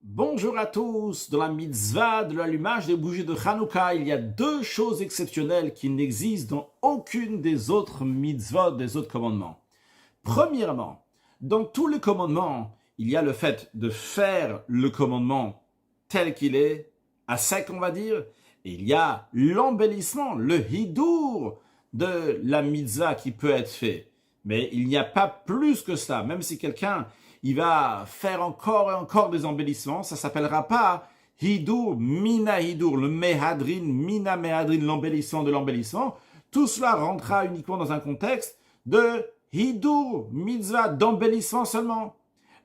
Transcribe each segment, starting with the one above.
Bonjour à tous. Dans la mitzvah de l'allumage des bougies de Hanouka, il y a deux choses exceptionnelles qui n'existent dans aucune des autres mitzvot, des autres commandements. Premièrement, dans tous les commandements, il y a le fait de faire le commandement tel qu'il est, à sec on va dire, et il y a l'embellissement, le hidour de la mitzvah qui peut être fait. Mais il n'y a pas plus que ça, même si quelqu'un il va faire encore et encore des embellissements, ça s'appellera pas hidour, mina hidour, le mehadrin, mina mehadrin, l'embellissement de l'embellissement. Tout cela rentrera uniquement dans un contexte de hidour, mitzvah, d'embellissement seulement.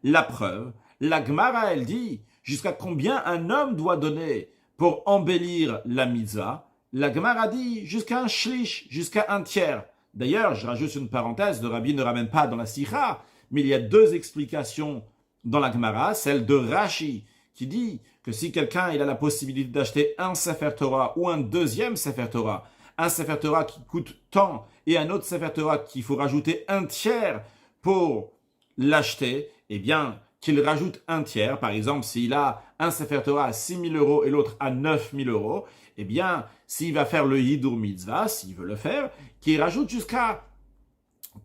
La preuve, la Gemara, elle dit, jusqu'à combien un homme doit donner pour embellir la mitzvah. La Gemara dit, jusqu'à un shlish, jusqu'à un tiers. D'ailleurs, je rajoute une parenthèse, le rabbi ne ramène pas dans la sikha, mais il y a deux explications dans la Gemara, celle de Rashi, qui dit que si quelqu'un il a la possibilité d'acheter un Sefer Torah ou un deuxième Sefer Torah, un Sefer Torah qui coûte tant et un autre Sefer Torah qu'il faut rajouter un tiers pour l'acheter, eh bien, qu'il rajoute un tiers. Par exemple, s'il a un Sefer Torah à 6 000 euros et l'autre à 9 000 euros, eh bien, s'il va faire le Hidur Mitzvah, s'il veut le faire, qu'il rajoute jusqu'à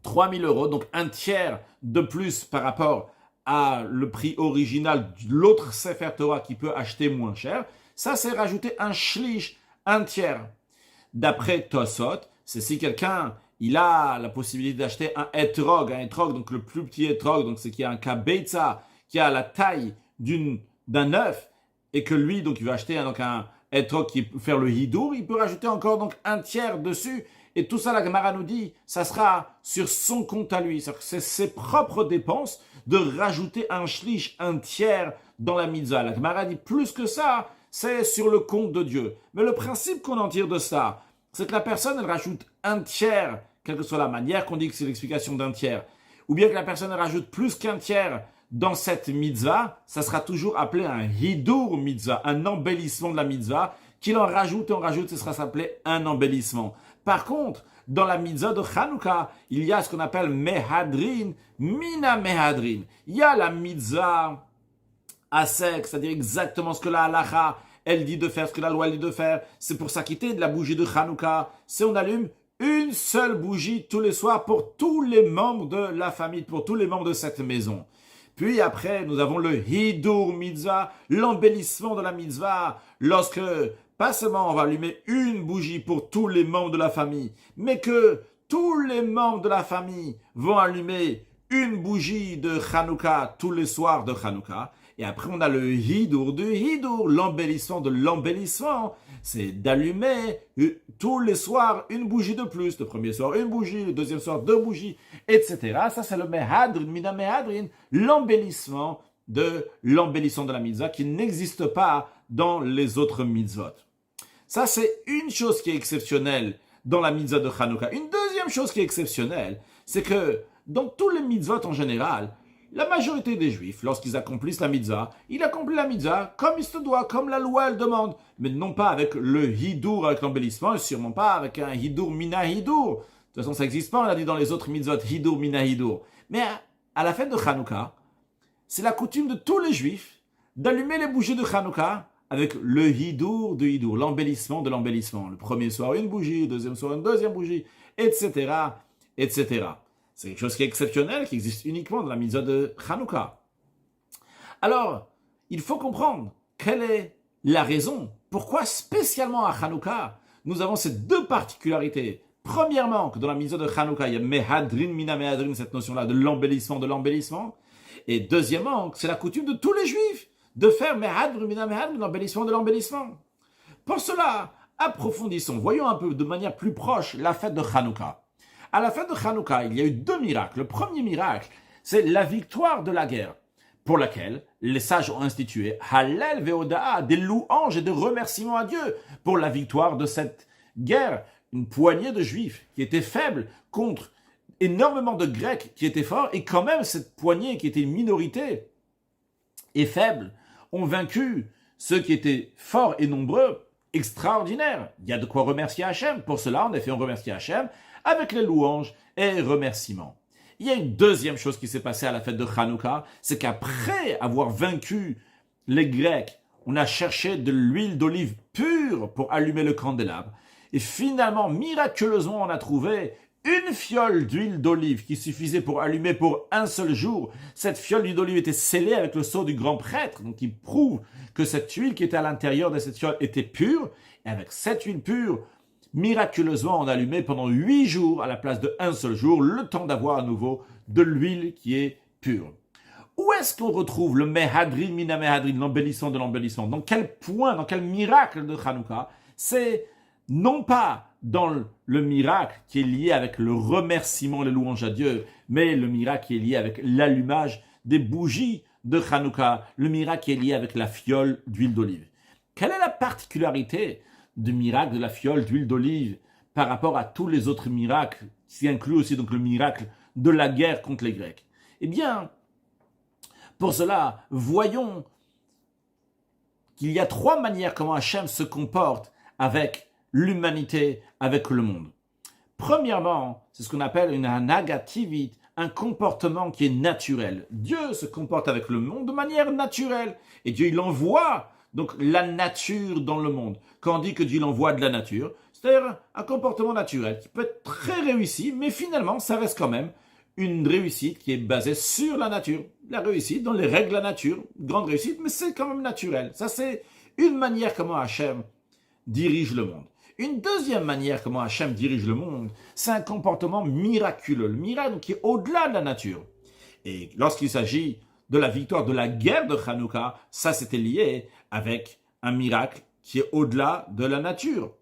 3 000 euros, donc un tiers de plus par rapport à le prix original de l'autre Sefer Torah qui peut acheter moins cher, ça c'est rajouter un shlish, un tiers. D'après Tosot, c'est si quelqu'un il a la possibilité d'acheter un etrog, donc le plus petit etrog, donc c'est qui a un kabeitza, qui a la taille d'un œuf, et que lui donc il veut acheter donc un etrog qui peut faire le hidour, il peut rajouter encore donc un tiers dessus. Et tout ça, la Gemara nous dit, ça sera sur son compte à lui. C'est ses propres dépenses de rajouter un shlish, un tiers dans la mitzvah. La Gemara dit plus que ça, c'est sur le compte de Dieu. Mais le principe qu'on en tire de ça, c'est que la personne, elle rajoute un tiers, quelle que soit la manière qu'on dit que c'est l'explication d'un tiers, ou bien que la personne elle rajoute plus qu'un tiers dans cette mitzvah, ça sera toujours appelé un hidur mitzvah, un embellissement de la mitzvah, qu'il en rajoute et en rajoute, ce sera appelé un embellissement. Par contre, dans la mitzvah de Hanouka, il y a ce qu'on appelle mehadrin, mina mehadrin. Il y a la mitzvah à sec, c'est-à-dire exactement ce que la halacha, elle dit de faire, ce que la loi elle dit de faire. C'est pour s'acquitter de la bougie de Hanouka. C'est on allume une seule bougie tous les soirs pour tous les membres de la famille, pour tous les membres de cette maison. Puis après, nous avons le hidur mitzvah, l'embellissement de la mitzvah, lorsque pas seulement on va allumer une bougie pour tous les membres de la famille, mais que tous les membres de la famille vont allumer une bougie de Hanouka tous les soirs de Hanouka. Et après, on a le hidur du hidur, l'embellissement de l'embellissement. C'est d'allumer tous les soirs une bougie de plus. Le premier soir, une bougie, le deuxième soir, deux bougies, etc. Ça, c'est le mehadrin, mina mehadrin, l'embellissement de la mitzvah qui n'existe pas dans les autres mitzvot. Ça, c'est une chose qui est exceptionnelle dans la mitzvah de Hanouka. Une deuxième chose qui est exceptionnelle, c'est que dans tous les mitzvot en général, la majorité des juifs, lorsqu'ils accomplissent la mitzvah, ils accomplissent la mitzvah comme il se doit, comme la loi elle demande, mais non pas avec le hidour, avec l'embellissement, et sûrement pas avec un hidour mina hidour. De toute façon, ça n'existe pas, on a dit dans les autres mitzvot, hidour mina hidour. Mais à la fête de Hanouka, c'est la coutume de tous les juifs d'allumer les bougies de Hanouka avec le hidour de hidour, l'embellissement de l'embellissement. Le premier soir, une bougie, le deuxième soir, une deuxième bougie, etc., etc. C'est quelque chose qui est exceptionnel, qui existe uniquement dans la mitzvah de Hanouka. Alors, il faut comprendre quelle est la raison, pourquoi spécialement à Hanouka, nous avons ces deux particularités. Premièrement, que dans la mitzvah de Hanouka, il y a mehadrin, mina mehadrin, cette notion-là de l'embellissement. Et deuxièmement, que c'est la coutume de tous les juifs de faire mehadrin, mina mehadrin, l'embellissement de l'embellissement. Pour cela, approfondissons, voyons un peu de manière plus proche la fête de Hanouka. À la fin de Hanouka, il y a eu deux miracles. Le premier miracle, c'est la victoire de la guerre, pour laquelle les sages ont institué Hallel ve'oda'a, des louanges et des remerciements à Dieu pour la victoire de cette guerre. Une poignée de juifs qui étaient faibles contre énormément de grecs qui étaient forts, et quand même cette poignée qui était une minorité et faible ont vaincu ceux qui étaient forts et nombreux, extraordinaires. Il y a de quoi remercier Hachem. Pour cela, en effet, on remercie Hachem avec les louanges et remerciements. Il y a une deuxième chose qui s'est passée à la fête de Hanouka, c'est qu'après avoir vaincu les Grecs, on a cherché de l'huile d'olive pure pour allumer le candélabre. Et finalement, miraculeusement, on a trouvé une fiole d'huile d'olive qui suffisait pour allumer pour un seul jour. Cette fiole d'huile d'olive était scellée avec le sceau du grand prêtre, donc il prouve que cette huile qui était à l'intérieur de cette fiole était pure. Et avec cette huile pure, miraculeusement, on allumait pendant 8 jours à la place de un seul jour, le temps d'avoir à nouveau de l'huile qui est pure. Où est-ce qu'on retrouve le Mehadrin, Mina Mehadrin, l'embellissement de l'embellissement? Dans quel point, dans quel miracle de Hanouka? C'est non pas dans le miracle qui est lié avec le remerciement, les louanges à Dieu, mais le miracle qui est lié avec l'allumage des bougies de Hanouka, le miracle qui est lié avec la fiole d'huile d'olive. Quelle est la particularité du miracle de la fiole d'huile d'olive par rapport à tous les autres miracles, qui inclut aussi donc le miracle de la guerre contre les Grecs? Eh bien, pour cela, voyons qu'il y a 3 manières comment Hachem se comporte avec l'humanité, avec le monde. Premièrement, c'est ce qu'on appelle une nagativite, un comportement qui est naturel. Dieu se comporte avec le monde de manière naturelle. Et Dieu, il envoie donc la nature dans le monde. Quand on dit que Dieu l'envoie de la nature, c'est-à-dire un comportement naturel qui peut être très réussi, mais finalement, ça reste quand même une réussite qui est basée sur la nature. La réussite dans les règles de la nature, grande réussite, mais c'est quand même naturel. Ça, c'est une manière comment Hachem dirige le monde. Une deuxième manière comment Hachem dirige le monde, c'est un comportement miraculeux. Le miracle qui est au-delà de la nature. Et lorsqu'il s'agit de la victoire de la guerre de Hanouka, ça c'était lié avec un miracle qui est au-delà de la nature.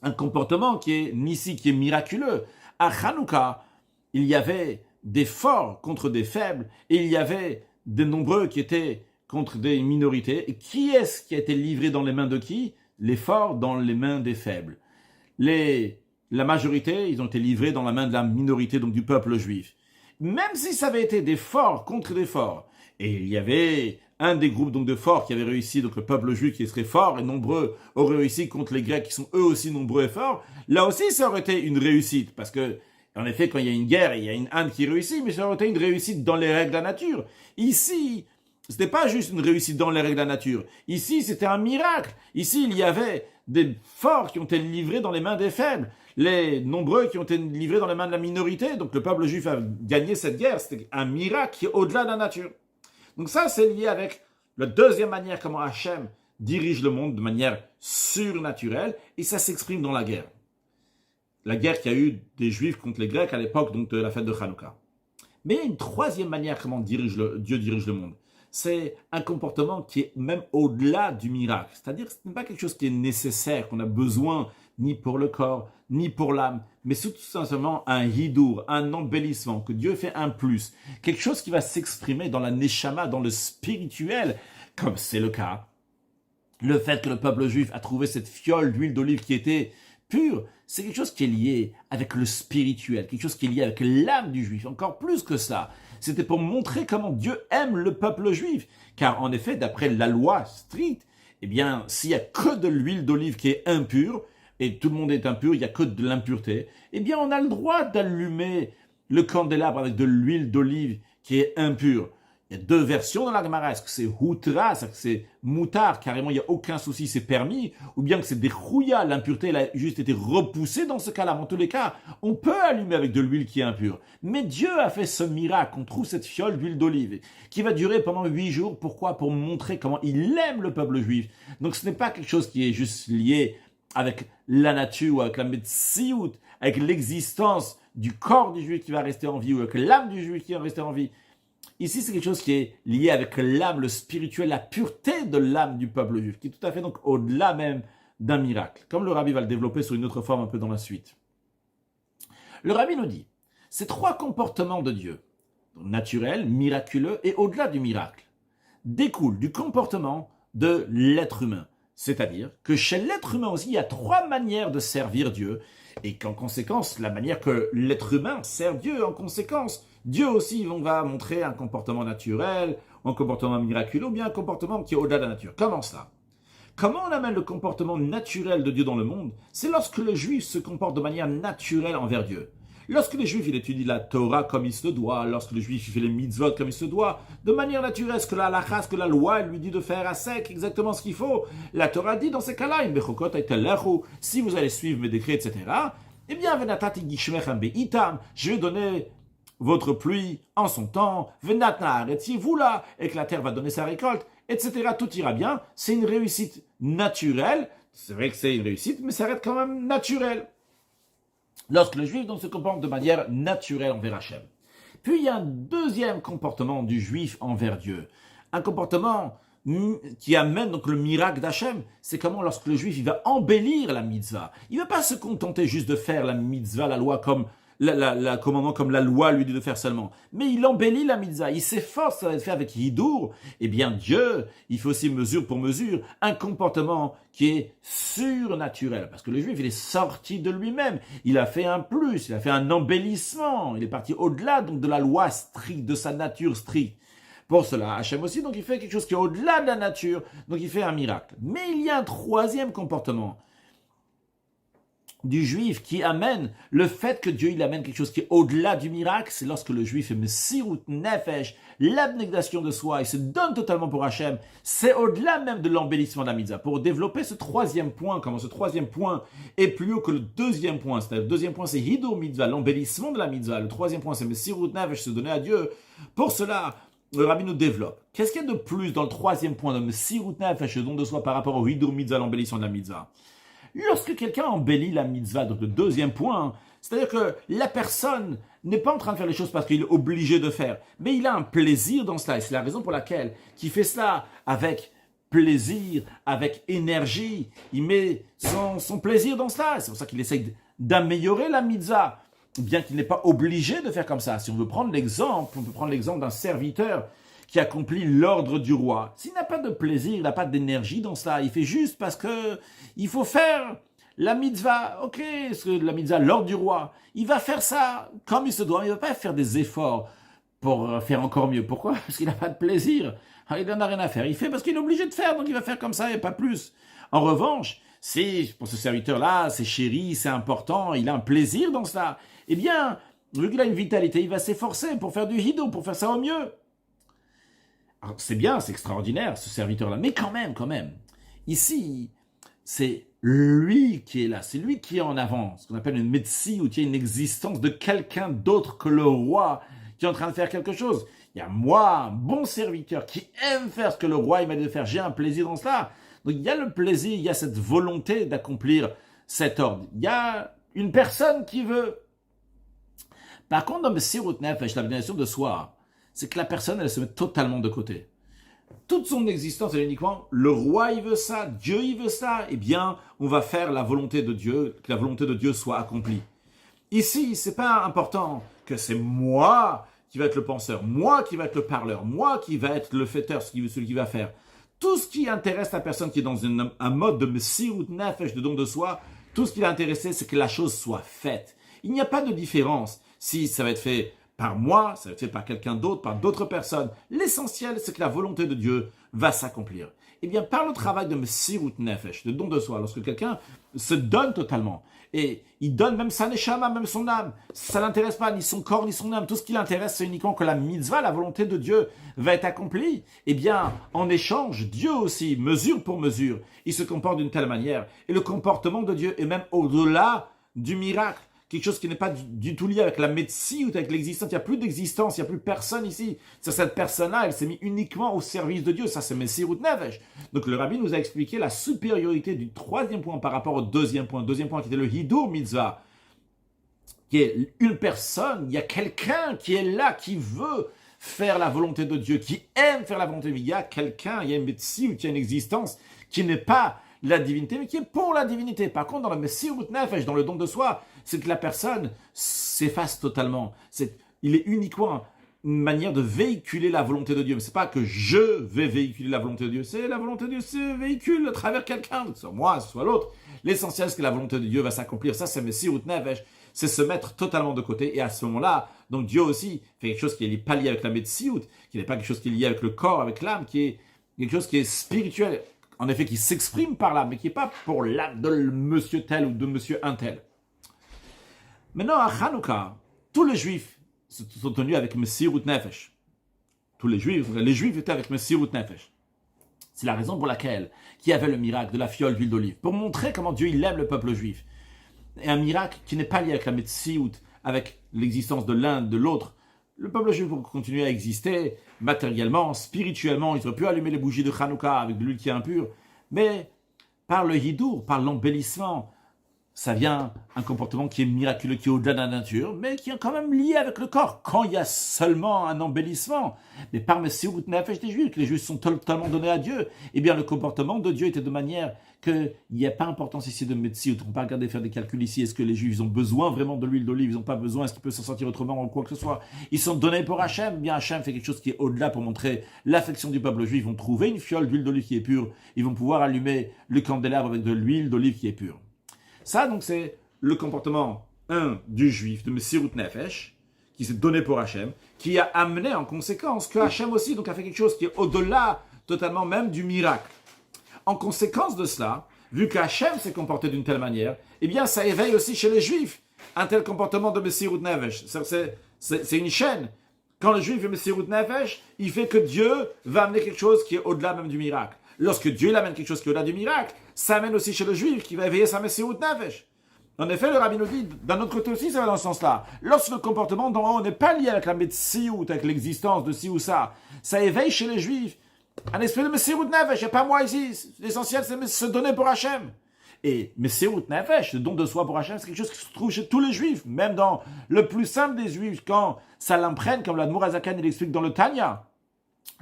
Un comportement qui est ici, qui est miraculeux. À Hanouka, il y avait des forts contre des faibles, et il y avait des nombreux qui étaient contre des minorités. Et qui est-ce qui a été livré dans les mains de qui? Les forts dans les mains des faibles. La majorité, ils ont été livrés dans la main de la minorité, donc du peuple juif. Même si ça avait été des forts contre des forts, et il y avait un des groupes donc de forts qui avait réussi, donc le peuple juif qui serait fort et nombreux, aurait réussi contre les Grecs qui sont eux aussi nombreux et forts, là aussi ça aurait été une réussite, parce que en effet, quand il y a une guerre, il y a une âne qui réussit, mais ça aurait été une réussite dans les règles de la nature. Ici, ce n'était pas juste une réussite dans les règles de la nature. Ici, c'était un miracle. Ici, il y avait des forts qui ont été livrés dans les mains des faibles, les nombreux qui ont été livrés dans les mains de la minorité. Donc le peuple juif a gagné cette guerre. C'était un miracle qui est au-delà de la nature. Donc ça, c'est lié avec la deuxième manière comment Hachem dirige le monde de manière surnaturelle, et ça s'exprime dans la guerre. La guerre qu'il y a eu des Juifs contre les Grecs à l'époque donc de la fête de Hanouka. Mais il y a une troisième manière comment Dieu dirige le monde. C'est un comportement qui est même au-delà du miracle. C'est-à-dire que ce n'est pas quelque chose qui est nécessaire, qu'on a besoin ni pour le corps, ni pour l'âme, mais c'est tout simplement un hidour, un embellissement, que Dieu fait un plus. Quelque chose qui va s'exprimer dans la neshama, dans le spirituel, comme c'est le cas. Le fait que le peuple juif a trouvé cette fiole d'huile d'olive qui était pure, c'est quelque chose qui est lié avec le spirituel, quelque chose qui est lié avec l'âme du juif, encore plus que ça. C'était pour montrer comment Dieu aime le peuple juif. Car en effet, d'après la loi stricte, eh bien, s'il n'y a que de l'huile d'olive qui est impure, et tout le monde est impur, il n'y a que de l'impureté, eh bien, on a le droit d'allumer le candélabre avec de l'huile d'olive qui est impure. Il y a 2 versions dans la Gemara. Est-ce que c'est hutra, c'est-à-dire que c'est moutar, carrément il n'y a aucun souci, c'est permis, ou bien que c'est des chouya, l'impureté elle a juste été repoussée dans ce cas-là. En tous les cas, on peut allumer avec de l'huile qui est impure. Mais Dieu a fait ce miracle, on trouve cette fiole d'huile d'olive, qui va durer pendant 8 jours. Pourquoi? Pour montrer comment il aime le peuple juif. Donc ce n'est pas quelque chose qui est juste lié avec la nature, ou avec la metsiout, avec l'existence du corps du juif qui va rester en vie, ou avec l'âme du juif qui va rester en vie. Ici, c'est quelque chose qui est lié avec l'âme, le spirituel, la pureté de l'âme du peuple juif, qui est tout à fait donc au-delà même d'un miracle, comme le rabbi va le développer sous une autre forme un peu dans la suite. Le rabbi nous dit, ces 3 comportements de Dieu, naturel, miraculeux et au-delà du miracle, découlent du comportement de l'être humain. C'est-à-dire que chez l'être humain aussi, il y a 3 manières de servir Dieu, et qu'en conséquence, la manière que l'être humain sert Dieu, en conséquence, Dieu aussi va montrer un comportement naturel, un comportement miraculeux, ou bien un comportement qui est au-delà de la nature. Comment cela? Comment on amène le comportement naturel de Dieu dans le monde? C'est lorsque le juif se comporte de manière naturelle envers Dieu. Lorsque le juif il étudie la Torah comme il se doit, lorsque le juif il fait les mitzvot comme il se doit, de manière naturelle, ce que la halakha, ce que la loi elle lui dit de faire à sec, exactement ce qu'il faut. La Torah dit dans ces cas-là, si vous allez suivre mes décrets, etc., eh bien, je vais donner votre pluie en son temps, vous là, et que la terre va donner sa récolte, etc. Tout ira bien. C'est une réussite naturelle. C'est vrai que c'est une réussite, mais ça reste quand même naturel. Lorsque le juif donc, se comporte de manière naturelle envers Hachem. Puis il y a un deuxième comportement du juif envers Dieu. Un comportement qui amène donc le miracle d'Hachem. C'est comment lorsque le juif il va embellir la mitzvah. Il ne va pas se contenter juste de faire la mitzvah, la loi comme la commandement comme la loi lui dit de faire seulement. Mais il embellit la mitzvah, il s'efforce à le faire avec hidour. Eh bien Dieu, il fait aussi mesure pour mesure un comportement qui est surnaturel. Parce que le juif, il est sorti de lui-même. Il a fait un plus, il a fait un embellissement. Il est parti au-delà donc de la loi stricte, de sa nature stricte. Pour cela, Hachem aussi, donc il fait quelque chose qui est au-delà de la nature. Donc il fait un miracle. Mais il y a un troisième comportement du juif qui amène le fait que Dieu il amène quelque chose qui est au-delà du miracle, c'est lorsque le juif est Messirut Nefesh, l'abnégation de soi, il se donne totalement pour Hachem, c'est au-delà même de l'embellissement de la mitzvah. Pour développer ce troisième point, comment ce troisième point est plus haut que le deuxième point, c'est-à-dire le deuxième point c'est Hidur Mitzvah, l'embellissement de la mitzvah, le troisième point c'est Messirut Nefesh, se donner à Dieu. Pour cela, le Rabbi nous développe. Qu'est-ce qu'il y a de plus dans le troisième point de Messirut Nefesh, le don de soi par rapport au Hidur Mitzvah, l'embellissement de la mitzvah? Lorsque quelqu'un embellit la mitzvah, donc le deuxième point, c'est-à-dire que la personne n'est pas en train de faire les choses parce qu'il est obligé de faire, mais il a un plaisir dans cela, et c'est la raison pour laquelle il fait cela avec plaisir, avec énergie, il met son plaisir dans cela, c'est pour ça qu'il essaye d'améliorer la mitzvah, bien qu'il n'est pas obligé de faire comme ça. Si on veut prendre l'exemple, on peut prendre l'exemple d'un serviteur qui accomplit l'ordre du roi. S'il n'a pas de plaisir, il n'a pas d'énergie dans cela, il fait juste parce que il faut faire la mitzvah, ok, la mitzvah, l'ordre du roi, il va faire ça comme il se doit, il ne va pas faire des efforts pour faire encore mieux. Pourquoi? Parce qu'il n'a pas de plaisir, il n'en a rien à faire, il fait parce qu'il est obligé de faire, donc il va faire comme ça et pas plus. En revanche, si pour ce serviteur-là, c'est chéri, c'est important, il a un plaisir dans cela, eh bien, vu qu'il a une vitalité, il va s'efforcer pour faire du hido, pour faire ça au mieux. Alors, c'est bien, c'est extraordinaire, ce serviteur-là. Mais quand même, ici, c'est lui qui est là. C'est lui qui est en avant. Ce qu'on appelle une médecine, où il y a une existence de quelqu'un d'autre que le roi qui est en train de faire quelque chose. Il y a moi, un bon serviteur, qui aime faire ce que le roi il m'a dit de faire. J'ai un plaisir dans cela. Donc, il y a le plaisir, il y a cette volonté d'accomplir cet ordre. Il y a une personne qui veut. Par contre, dans le Messirut Nefesh, l'abnégation de soi, c'est que la personne, elle se met totalement de côté. Toute son existence, elle est uniquement, le roi, il veut ça, Dieu, il veut ça, eh bien, on va faire la volonté de Dieu, que la volonté de Dieu soit accomplie. Ici, c'est pas important que c'est moi qui va être le penseur, moi qui va être le parleur, moi qui va être le fêteur, celui qui va faire. Tout ce qui intéresse la personne qui est dans un mode de Messirut Nefesh, de don de soi, tout ce qui l'a intéressé, c'est que la chose soit faite. Il n'y a pas de différence si ça va être fait par moi, ça va être fait par quelqu'un d'autre, par d'autres personnes. L'essentiel, c'est que la volonté de Dieu va s'accomplir. Eh bien, par le travail de Messirut Nefesh, de don de soi, lorsque quelqu'un se donne totalement, et il donne même sa neshama, même son âme, ça ne l'intéresse pas, ni son corps, ni son âme, tout ce qui l'intéresse, c'est uniquement que la mitzvah, la volonté de Dieu, va être accomplie. Eh bien, en échange, Dieu aussi, mesure pour mesure, il se comporte d'une telle manière. Et le comportement de Dieu est même au-delà du miracle. Quelque chose qui n'est pas du tout lié avec la médecine ou avec l'existence. Il n'y a plus d'existence, il n'y a plus personne ici. C'est cette personne-là, elle s'est mise uniquement au service de Dieu. Ça, c'est Messirut Nefesh. Donc, le Rabbi nous a expliqué la supériorité du troisième point par rapport au deuxième point. Deuxième point qui était le Hidur Mitzvah, qui est une personne, il y a quelqu'un qui est là, qui veut faire la volonté de Dieu, qui aime faire la volonté de Dieu. Il y a quelqu'un, il y a une médecine, il y a une existence qui n'est pas la divinité, mais qui est pour la divinité. Par contre, dans le Messirut Nefesh, dans le don de soi, c'est que la personne s'efface totalement. Il est uniquement une manière de véhiculer la volonté de Dieu. Mais c'est pas que je vais véhiculer la volonté de Dieu, c'est la volonté de Dieu se véhicule à travers quelqu'un, que ce soit moi, que ce soit l'autre. L'essentiel, c'est que la volonté de Dieu va s'accomplir. Ça, c'est Messirut Nefesh. C'est se mettre totalement de côté. Et à ce moment-là, donc Dieu aussi fait quelque chose qui n'est pas lié avec la Metsiout, qui n'est pas quelque chose qui est lié avec le corps, avec l'âme, qui est quelque chose qui est spirituel. En effet, qui s'exprime par l'âme, mais qui n'est pas pour l'âme de monsieur tel ou de monsieur un tel. Maintenant, à Hanouka, tous les Juifs sont tenus avec Messirut Nefesh. Tous les Juifs étaient avec Messirut Nefesh. C'est la raison pour laquelle il y avait le miracle de la fiole d'huile d'olive, pour montrer comment Dieu il aime le peuple juif. Et un miracle qui n'est pas lié avec la Metsiout, avec l'existence de l'un, de l'autre. Le peuple juif va continuer à exister matériellement, spirituellement. Ils auraient pu allumer les bougies de Hanouka avec de l'huile qui est impure. Mais par le hidour, par l'embellissement, ça vient un comportement qui est miraculeux, qui est au-delà de la nature, mais qui est quand même lié avec le corps, quand il y a seulement un embellissement. Mais par Messirut Nefesh des Juifs, que les Juifs sont totalement donnés à Dieu, eh bien le comportement de Dieu était de manière qu'il n'y a pas d'importance ici de Metsiout. On ne peut pas regarder faire des calculs ici. Est-ce que les Juifs ont besoin vraiment de l'huile d'olive? Ils n'ont pas besoin. Est-ce qu'ils peuvent s'en sortir autrement ou quoi que ce soit? Ils sont donnés pour Hachem. Bien, Hachem fait quelque chose qui est au-delà pour montrer l'affection du peuple juif. Ils vont trouver une fiole d'huile d'olive qui est pure. Ils vont pouvoir allumer le candélabre avec de l'huile d'olive qui est pure. Ça, donc, c'est le comportement, du juif, de Messirut Nefesh, qui s'est donné pour Hachem, qui a amené en conséquence que Hachem aussi donc, a fait quelque chose qui est au-delà totalement même du miracle. En conséquence de cela, vu qu'Hachem s'est comporté d'une telle manière, eh bien, ça éveille aussi chez les Juifs un tel comportement de Messirut Nefesh. C'est une chaîne. Quand le Juif fait Messirut Nefesh, il fait que Dieu va amener quelque chose qui est au-delà même du miracle. Lorsque Dieu amène quelque chose qui est au-delà du miracle, ça amène aussi chez le Juif qui va éveiller sa Messirut Nefesh. En effet, le Rabbi nous dit, d'un autre côté aussi, ça va dans ce sens-là. Lorsque le comportement d'en haut n'est pas lié avec la Metsiout, avec l'existence de ci ou ça éveille chez les Juifs un esprit de Messirut Nefesh. Il n'y a pas moi ici. L'essentiel, c'est se donner pour Hachem. Et Messirut Nefesh, le don de soi pour Hachem, c'est quelque chose qui se trouve chez tous les Juifs, même dans le plus simple des Juifs, quand ça l'imprègne, comme l'Admour Azakan il explique dans le Tanya.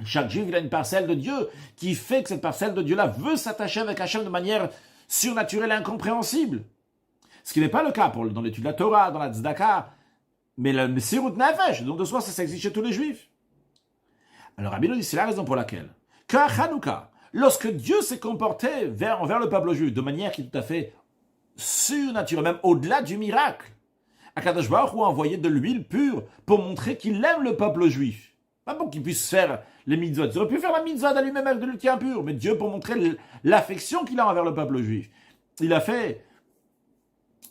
Chaque Juif, il a une parcelle de Dieu qui fait que cette parcelle de Dieu-là veut s'attacher avec Hachem de manière surnaturelle et incompréhensible. Ce qui n'est pas le cas dans l'étude de la Torah, dans la Tzedaka, mais le Messirut Nefesh, le don de soi, ça existe chez tous les Juifs. Alors Rabbi nous dit, c'est la raison pour laquelle, qu'à Hanouka, lorsque Dieu s'est comporté envers le peuple juif de manière qui est tout à fait surnaturelle, même au-delà du miracle, Akadosh Baruch Hu a envoyé de l'huile pure pour montrer qu'il aime le peuple juif. Pas pour qu'il puisse faire les mitzvot. Il aurait pu faire la mitzvah d'allumer avec de l'huile qui est impure, mais Dieu pour montrer l'affection qu'il a envers le peuple juif. Il a fait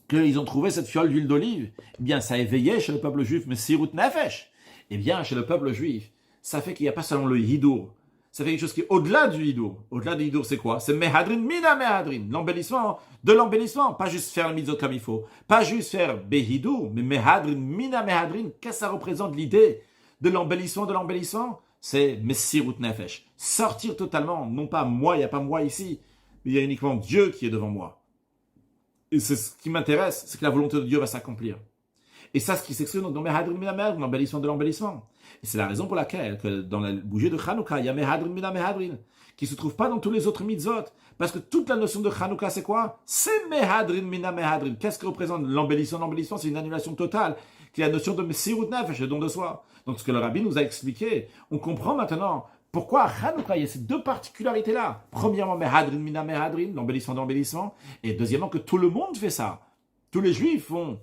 qu'ils ont trouvé cette fiole d'huile d'olive. Eh bien, ça éveillait chez le peuple juif Messirut Nefesh. Eh bien, chez le peuple juif, ça fait qu'il n'y a pas seulement le hidour. Ça fait quelque chose qui est au-delà du hidour. Au-delà du hidour, c'est quoi? C'est mehadrin mina mehadrin. L'embellissement de l'embellissement. Pas juste faire le mitzvot comme il faut. Pas juste faire behidour, mais mehadrin mina mehadrin. Qu'est-ce que ça représente l'idée de l'embellissement? C'est Messirut Nefesh. Sortir totalement. Non pas moi, il n'y a pas moi ici. Mais il y a uniquement Dieu qui est devant moi. Et c'est ce qui m'intéresse, c'est que la volonté de Dieu va s'accomplir. Et ça, ce qui s'exprime dans Mehadrin mina mehadrin, l'embellissement de l'embellissement. Et c'est la raison pour laquelle, que dans la bougie de Hanouka, il y a Mehadrin mina mehadrin, qui ne se trouve pas dans tous les autres mitzvot. Parce que toute la notion de Hanouka, c'est quoi? C'est Mehadrin mina mehadrin. Qu'est-ce que représente l'embellissement? L'embellissement, c'est une annulation totale, qui est la notion de Messirut Nefesh, le don de soi. Donc, ce que le Rabbi nous a expliqué, on comprend maintenant pourquoi à Hanouka, il y a ces deux particularités-là. Premièrement, Mehadrin mina mehadrin, l'embellissement de l'embellissement. Et deuxièmement, que tout le monde fait ça. Tous les Juifs font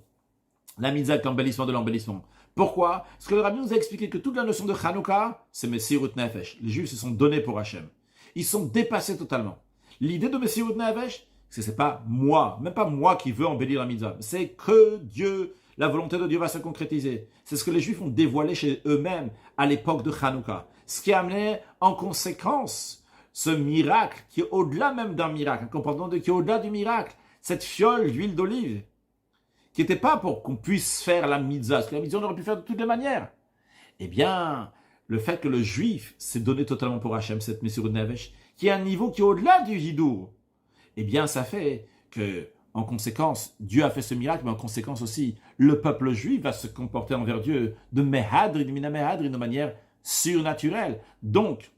la mitzvah avec l'embellissement de l'embellissement. Pourquoi? Parce que le Rabbi nous a expliqué que toute la notion de Hanouka, c'est Messirut Nefesh. Les Juifs se sont donnés pour Hachem. Ils sont dépassés totalement. L'idée de Messirut Nefesh, c'est pas moi, même pas moi qui veux embellir la mitzvah. C'est que Dieu, la volonté de Dieu va se concrétiser. C'est ce que les Juifs ont dévoilé chez eux-mêmes à l'époque de Hanouka. Ce qui a amené en conséquence ce miracle qui est au-delà même d'un miracle, un comportement qui est au-delà du miracle, cette fiole d'huile d'olive, qui n'était pas pour qu'on puisse faire la mitzvah, parce que la mitzvah on aurait pu faire de toutes les manières. Eh bien, le fait que le juif s'est donné totalement pour Hachem, cette Messirut Nefesh, qui est un niveau qui est au-delà du hidour, eh bien, ça fait que, en conséquence, Dieu a fait ce miracle, mais en conséquence aussi, le peuple juif va se comporter envers Dieu de mehadrin, mina mehadrin, de manière surnaturelle. Donc,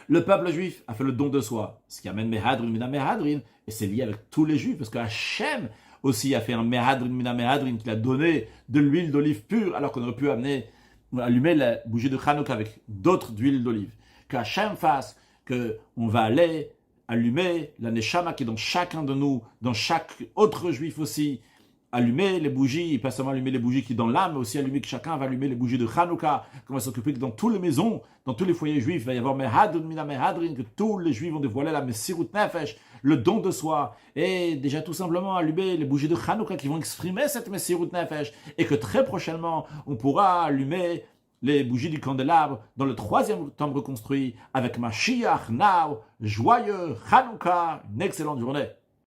le peuple juif a fait le don de soi, ce qui amène mehadrin, mina mehadrin, et c'est lié avec tous les juifs, parce que Hachem aussi a fait un mehadrin, mina mehadrin, qu'il a donné de l'huile d'olive pure, alors qu'on aurait pu allumer la bougie de Hanouka avec d'autres d'huile d'olive. Qu'Hachem fasse qu'on va aller allumer la neshama qui est dans chacun de nous, dans chaque autre juif aussi, allumer les bougies, pas seulement allumer les bougies qui dans l'âme, mais aussi allumer que chacun va allumer les bougies de Hanouka, qu'on va s'occuper que dans toutes les maisons, dans tous les foyers juifs, il va y avoir Mehadun Mina Mehadrin, que tous les juifs vont dévoiler la Messirut Nefesh, le don de soi, et déjà tout simplement allumer les bougies de Hanouka qui vont exprimer cette Messirut Nefesh, et que très prochainement, on pourra allumer les bougies du candélabre dans le 3e temple reconstruit avec Mashiach Now. Joyeux Hanouka, une excellente journée.